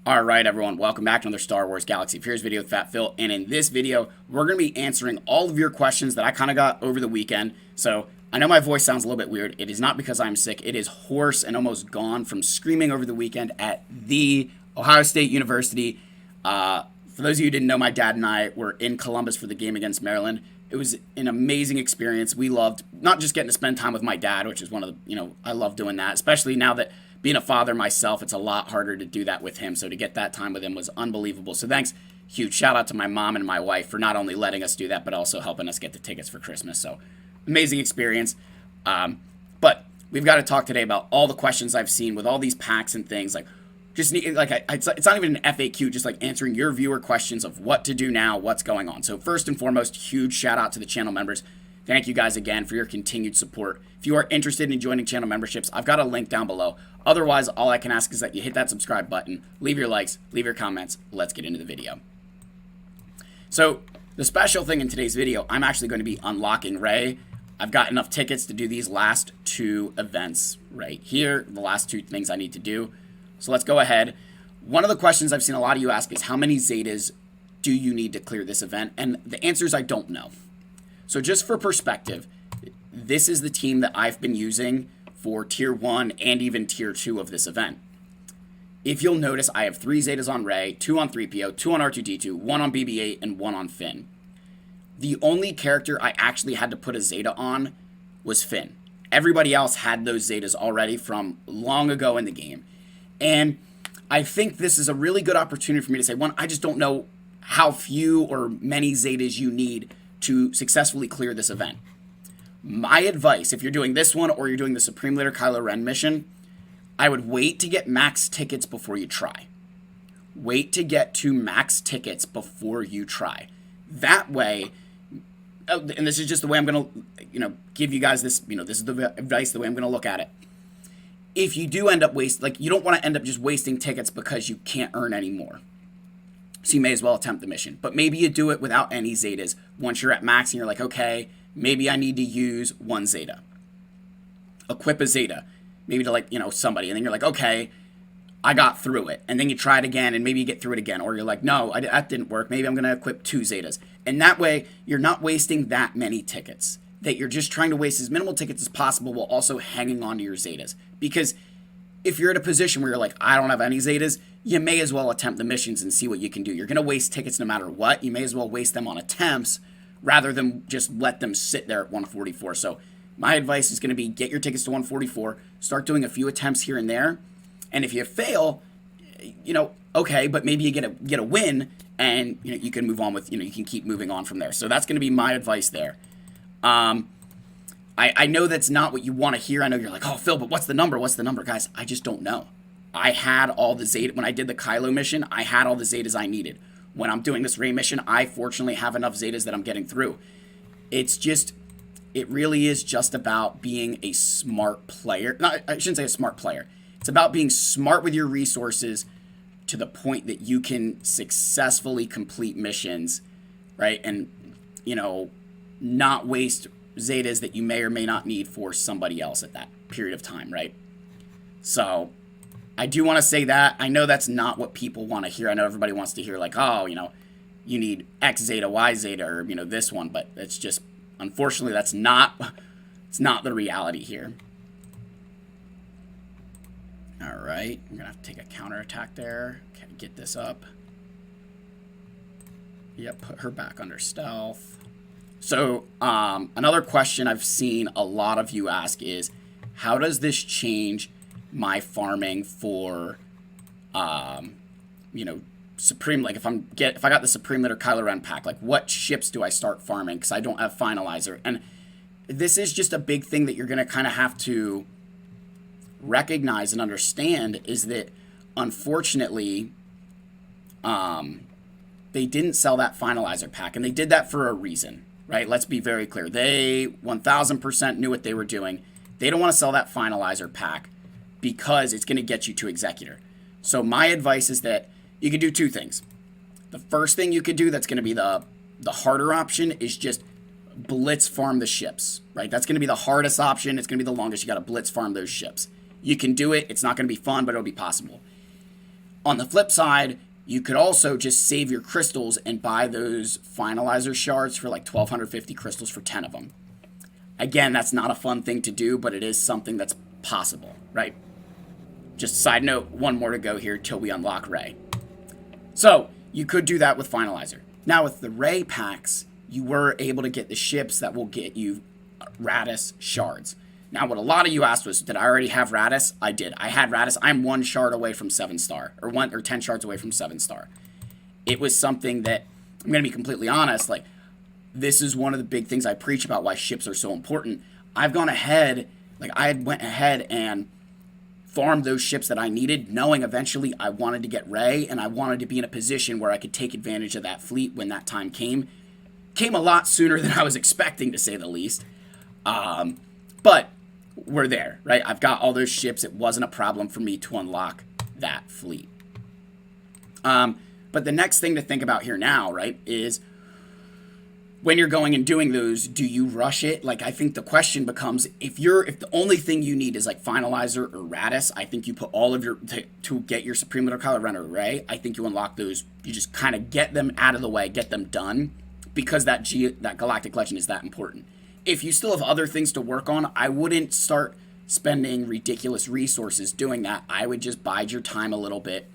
All right, everyone, welcome back to another Star Wars Galaxy of Heroes video with Fat Phil. And in this video, we're going to be answering all of your questions that I kind of got over the weekend. So I know my voice sounds a little bit weird. It is not because I'm sick. It is hoarse and almost gone from screaming over the weekend at the Ohio State University. For those of you who didn't know, my dad and I were in Columbus for the game against Maryland. It was an amazing experience. We loved not just getting to spend time with my dad, which is one of the, I love doing that, especially now that being a father myself, it's a lot harder to do that with him. So to get that time with him was unbelievable. So thanks, huge shout out to my mom and my wife for not only letting us do that, but also helping us get the tickets for Christmas. So amazing experience. But we've got to talk today about all the questions I've seen with all these packs and things. Like, just need, like, it's not even an FAQ, just like answering your viewer questions of what to do now, what's going on. So first and foremost, huge shout out to the channel members. Thank you guys again for your continued support. If you are interested in joining channel memberships, I've got a link down below. Otherwise, all I can ask is that you hit that subscribe button, leave your likes, leave your comments. Let's get into the video. So the special thing in today's video, I'm actually going to be unlocking Rey. I've got enough tickets to do these last two events right here, the last two things I need to do. So let's go ahead. One of the questions I've seen a lot of you ask is how many Zetas do you need to clear this event? And the answer is I don't know. So just for perspective, this is the team that I've been using for Tier 1 and even Tier 2 of this event. If you'll notice, I have 3 Zetas on Rey, 2 on 3PO, 2 on R2-D2, 1 on BB-8, and 1 on Finn. The only character I actually had to put a Zeta on was Finn. Everybody else had those Zetas already from long ago in the game. And I think this is a really good opportunity for me to say, one, I just don't know how few or many Zetas you need to successfully clear this event. My advice, if you're doing this one or you're doing the Supreme Leader Kylo Ren mission, I would wait to get max tickets before you try. Wait to get to max tickets before you try. That way, and this is just the way I'm going to, give you guys this, this is the advice, the way I'm going to look at it. If you do end up you don't want to end up just wasting tickets because you can't earn any more. So you may as well attempt the mission. But maybe you do it without any Zetas. Once you're at max and you're like, okay, maybe I need to use 1 Zeta. Equip a Zeta. Maybe to somebody. And then you're like, okay, I got through it. And then you try it again and maybe you get through it again. Or you're like, no, that didn't work. Maybe I'm going to equip 2 Zetas. And that way, you're not wasting that many tickets. That you're just trying to waste as minimal tickets as possible while also hanging on to your Zetas. Because if you're in a position where you're like, I don't have any Zetas, you may as well attempt the missions and see what you can do. You're going to waste tickets no matter what. You may as well waste them on attempts rather than just let them sit there at 144. So my advice is going to be get your tickets to 144, start doing a few attempts here and there. And if you fail, okay, but maybe you get a win and you can move on with, you can keep moving on from there. So that's going to be my advice there. I know that's not what you want to hear. I know you're like, oh, Phil, but what's the number? What's the number? Guys, I just don't know. I had all the Zeta. When I did the Kylo mission, I had all the Zetas I needed. When I'm doing this Rey mission, I fortunately have enough Zetas that I'm getting through. It really is just about being a smart player. No, I shouldn't say a smart player. It's about being smart with your resources to the point that you can successfully complete missions, right? And, not waste Zetas that you may or may not need for somebody else at that period of time, right? So I do want to say that. I know that's not what people want to hear. I know everybody wants to hear like, oh, you need X Zeta, Y Zeta, or, this one. But it's just, unfortunately, it's not the reality here. All right. I'm going to have to take a counterattack there. Okay, get this up. Yep, put her back under stealth. So another question I've seen a lot of you ask is, how does this change my farming for, Supreme, like if I got the Supreme Leader Kylo Ren pack, like what ships do I start farming? Because I don't have Finalizer. And this is just a big thing that you're going to kind of have to recognize and understand is that, unfortunately, they didn't sell that Finalizer pack. And they did that for a reason, right? Let's be very clear. They 1000% knew what they were doing. They don't want to sell that Finalizer pack because it's going to get you to Executor. So my advice is that you can do 2 things. The first thing you could do that's going to be the harder option is just blitz farm the ships, right? That's going to be the hardest option. It's going to be the longest. You got to blitz farm those ships. You can do it. It's not going to be fun, but it'll be possible. On the flip side, you could also just save your crystals and buy those finalizer shards for like 1,250 crystals for 10 of them. Again, that's not a fun thing to do, but it is something that's possible, right? Just side note, one more to go here till we unlock Ray. So, you could do that with finalizer. Now, with the Ray packs, you were able to get the ships that will get you Radis shards. Now, what a lot of you asked was, did I already have Radis? I did. I had Radis. I'm 1 shard away from 7-star, or 10 shards away from 7-star. It was something that, I'm going to be completely honest, like, this is one of the big things I preach about why ships are so important. I've gone ahead, like, I went ahead and farmed those ships that I needed, knowing eventually I wanted to get Ray, and I wanted to be in a position where I could take advantage of that fleet when that time came. Came a lot sooner than I was expecting, to say the least. But we're there, right? I've got all those ships. It wasn't a problem for me to unlock that fleet. But the next thing to think about here now, right, is when you're going and doing those, do you rush it? Like, I think the question becomes, if the only thing you need is like Finalizer or Radis, I think you put all of your, to get your Supreme Little Kylo Ren or Rey, I think you unlock those, you just kind of get them out of the way, get them done, because that Galactic Legend is that important. If you still have other things to work on, I wouldn't start spending ridiculous resources doing that. I would just bide your time a little bit.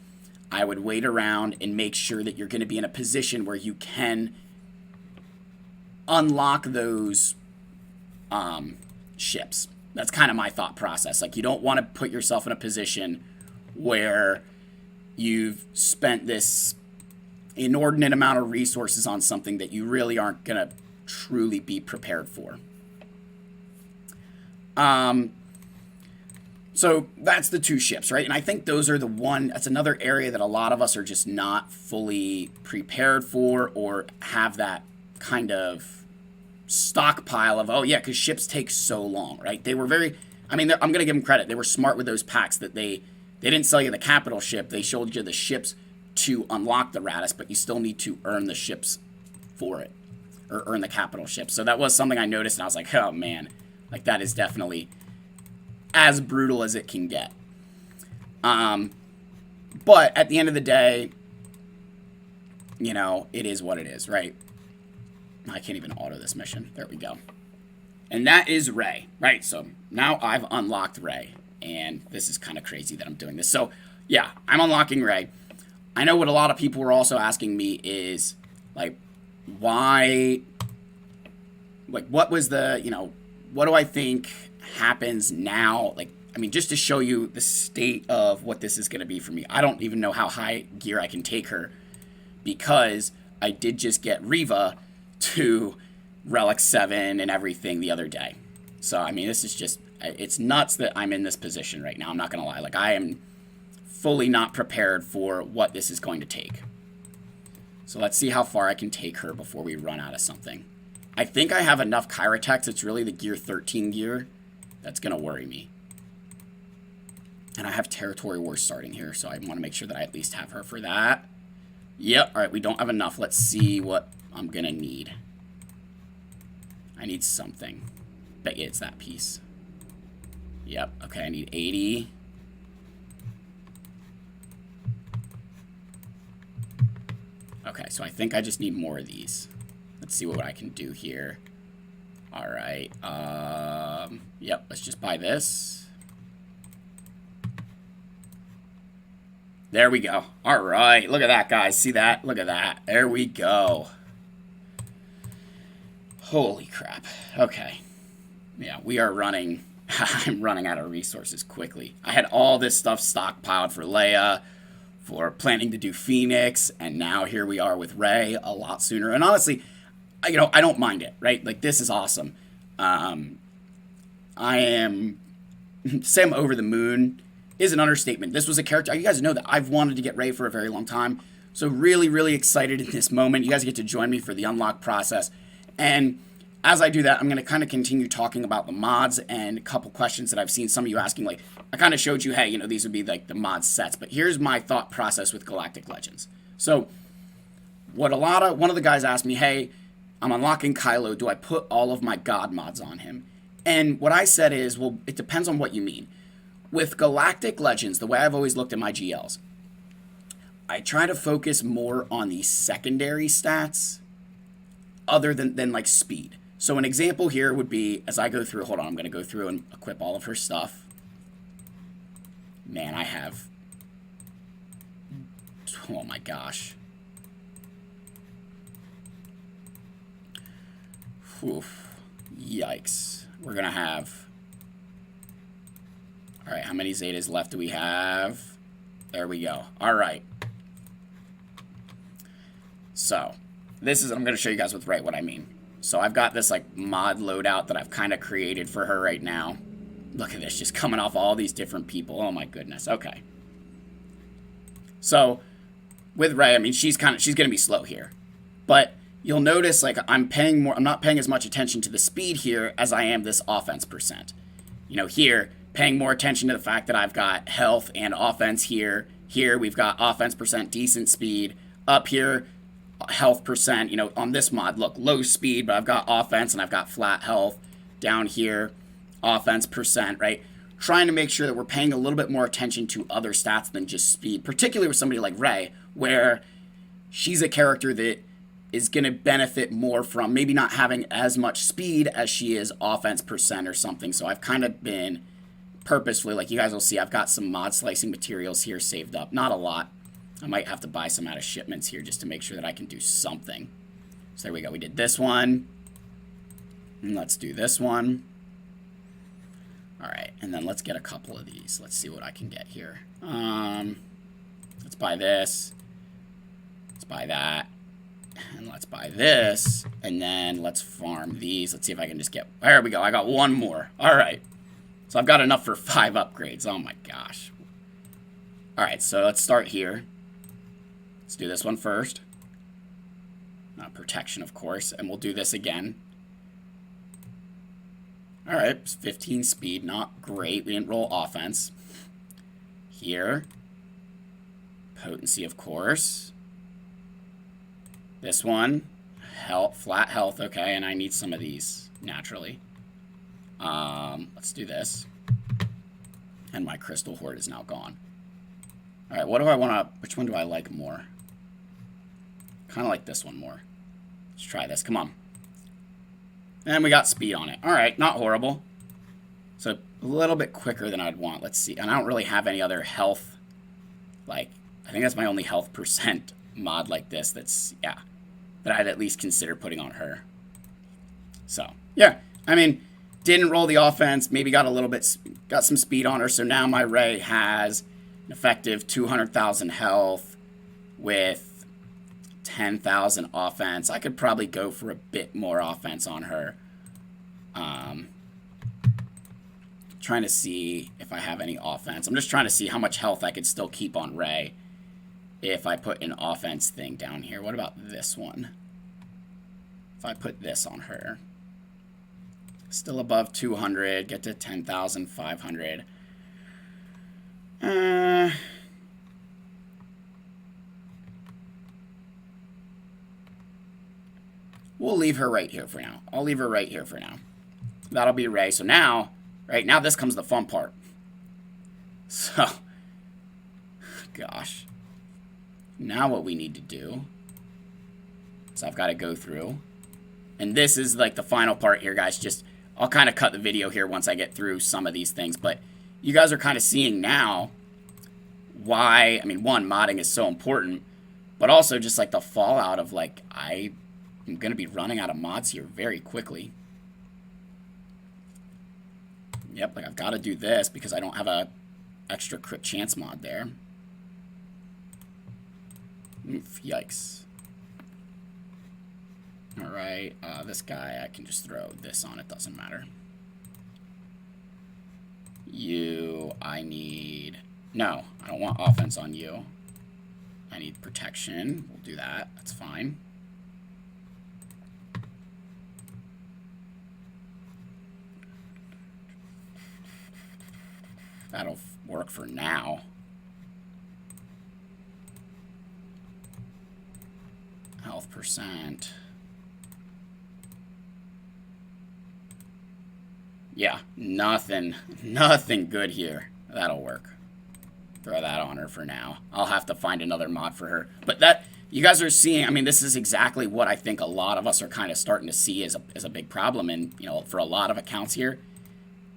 I would wait around and make sure that you're going to be in a position where you can unlock those ships. That's kind of my thought process. Like, you don't want to put yourself in a position where you've spent this inordinate amount of resources on something that you really aren't going to truly be prepared for. So that's the 2 ships, right? And I think those are that's another area that a lot of us are just not fully prepared for, or have that kind of stockpile of, oh yeah, because ships take so long, right? They were very, I mean, I'm going to give them credit. They were smart with those packs that they didn't sell you the capital ship. They showed you the ships to unlock the Radis, but you still need to earn the ships for it, or earn the capital ship. So that was something I noticed, and I was like, oh man, like, that is definitely as brutal as it can get. But at the end of the day, you know, it is what it is, right? I can't even auto this mission. There we go. And that is Rey, right? So now I've unlocked Rey, and this is kind of crazy that I'm doing this. So yeah, I'm unlocking Rey. I know what a lot of people were also asking me is, like, why, like, what was the, you know, what do I think happens now? Like, I mean, just to show you the state of what this is going to be for me. I don't even know how high gear I can take her, because I did just get Reva to Relic 7 and everything the other day. So, I mean, this is just, it's nuts that I'm in this position right now. I'm not going to lie. Like, I am fully not prepared for what this is going to take. So let's see how far I can take her before we run out of something. I think I have enough Kyrotex. It's really the gear 13 gear that's going to worry me. And I have Territory War starting here, so I want to make sure that I at least have her for that. Yep, alright, we don't have enough. Let's see what I'm going to need. I need something. Bet you it's that piece. Yep, okay, I need 80. Okay, so I think I just need more of these. Let's see what I can do here. Alright, yep, let's just buy this. There we go. Alright, look at that, guys. See that? Look at that. There we go. Holy crap. Okay. Yeah, we are running. I'm running out of resources quickly. I had all this stuff stockpiled for Leia, for planning to do Phoenix, and now here we are with Rey a lot sooner. And honestly, I don't mind it, right? Like, this is awesome. I am... say I'm over the moon is an understatement. This was a character, you guys know that I've wanted to get Rey for a very long time. So really, really excited in this moment. You guys get to join me for the unlock process. And as I do that, I'm going to kind of continue talking about the mods and a couple questions that I've seen some of you asking. Like, I kind of showed you, hey, you know, these would be like the mod sets. But here's my thought process with Galactic Legends. So one of the guys asked me, hey, I'm unlocking Kylo. Do I put all of my God mods on him? And what I said is, well, it depends on what you mean. With Galactic Legends, the way I've always looked at my GLs, I try to focus more on the secondary stats other than like speed. So an example here would be, as I go through, hold on, I'm going to go through and equip all of her stuff. Man, I have, oh my gosh. Oof. Yikes. We're going to have, all right, how many Zetas left do we have? There we go. All right. So, this is, I'm going to show you guys what I mean. So, I've got this, like, mod loadout that I've kind of created for her right now. Look at this, just coming off all these different people. Oh, my goodness. Okay. So, with Rey, I mean, she's going to be slow here. But you'll notice, like, I'm not paying as much attention to the speed here as I am this offense percent. You know, here, paying more attention to the fact that I've got health and offense here. Here, we've got offense percent, decent speed. Up here, health percent. You know, on this mod, look, low speed, but I've got offense and I've got flat health. Down here, offense percent, right? Trying to make sure that we're paying a little bit more attention to other stats than just speed, particularly with somebody like Rey, where she's a character that is going to benefit more from maybe not having as much speed as she is offense percent or something. So I've kind of been purposefully, like you guys will see, I've got some mod slicing materials here saved up. Not a lot. I might have to buy some out of shipments here just to make sure that I can do something. So there we go. We did this one. And let's do this one. All right. And then let's get a couple of these. Let's see what I can get here. Let's buy this. Let's buy that. And let's buy this. And then let's farm these. Let's see if I can just get... There we go. I got one more. All right. So I've got enough for 5 upgrades. Oh my gosh. All right, so let's start here. Let's do this one first. Protection, of course, and we'll do this again. All right, 15 speed, not great. We didn't roll offense. Here. Potency, of course. This one. Health, flat health, okay, and I need some of these, naturally. Let's do this. And my crystal hoard is now gone. Alright, what do I want to... Which one do I like more? Kind of like this one more. Let's try this. Come on. And we got speed on it. Alright, not horrible. So, a little bit quicker than I'd want. Let's see. And I don't really have any other health. Like, I think that's my only health percent mod like this that's, yeah, that I'd at least consider putting on her. So, yeah. I mean... Didn't roll the offense, maybe got some speed on her, so now my Rey has an effective 200,000 health with 10,000 offense. I could probably go for a bit more offense on her. Trying to see if I have any offense. I'm just trying to see how much health I could still keep on Rey if I put an offense thing down here. What about this one? If I put this on her. Still above 200, get to 10,500. We'll leave her right here for now. I'll leave her right here for now. That'll be Rey. So now, right now, this comes the fun part. So, gosh. Now what we need to do is I've got to go through. And this is like the final part here, guys. Just... I'll kind of cut the video here once I get through some of these things, but you guys are kind of seeing now why, I mean, one, modding is so important, but also just like the fallout of like, I'm going to be running out of mods here very quickly. Yep, like I've got to do this because I don't have a extra crit chance mod there. Oof, yikes. Alright, this guy, I can just throw this on, it doesn't matter. You, I need... No, I don't want offense on you. I need protection. We'll do that, that's fine. That'll work for now. Health percent. Yeah, nothing good here. That'll work. Throw that on her for now. I'll have to find another mod for her. But that, you guys are seeing, I mean, this is exactly what I think a lot of us are kind of starting to see as a big problem. And, you know, for a lot of accounts here,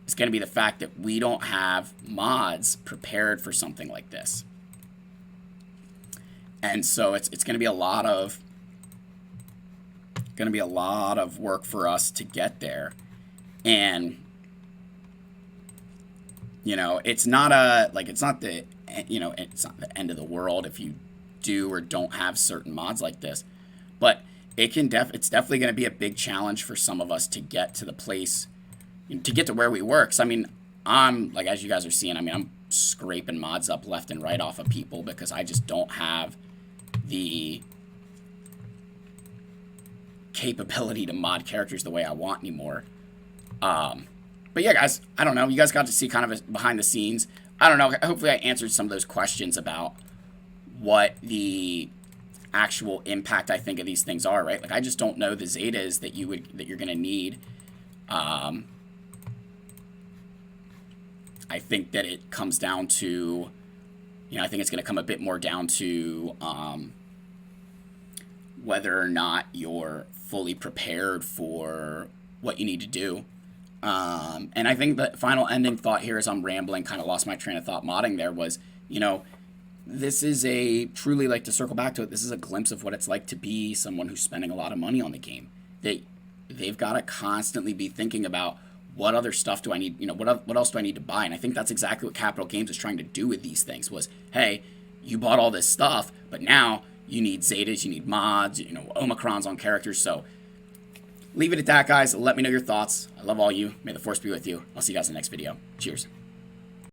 it's going to be the fact that we don't have mods prepared for something like this. And so it's going to be a lot of work for us to get there. And you know, it's not the end of the world if you do or don't have certain mods like this, but it's definitely going to be a big challenge for some of us to get to the place, to get to where we work. So I mean, I'm like, as you guys are seeing, I mean, I'm scraping mods up left and right off of people because I just don't have the capability to mod characters the way I want anymore. But yeah, guys, I don't know. You guys got to see kind of behind the scenes. I don't know. Hopefully I answered some of those questions about what the actual impact I think of these things are, right? Like, I just don't know the Zetas that you're going to need. I think that it comes down to, you know, I think it's going to come a bit more down to whether or not you're fully prepared for what you need to do. And I think the final ending thought here, as I'm rambling, kind of lost my train of thought modding there, was, you know, this is truly, like, to circle back to it, this is a glimpse of what it's like to be someone who's spending a lot of money on the game. They've got to constantly be thinking about, what other stuff do I need, you know, what else do I need to buy? And I think that's exactly what Capital Games is trying to do with these things, was, hey, you bought all this stuff, but now you need Zetas, you need mods, you know, Omicrons on characters. So leave it at that, guys. Let me know your thoughts. I love all you. May the force be with you. I'll see you guys in the next video. Cheers.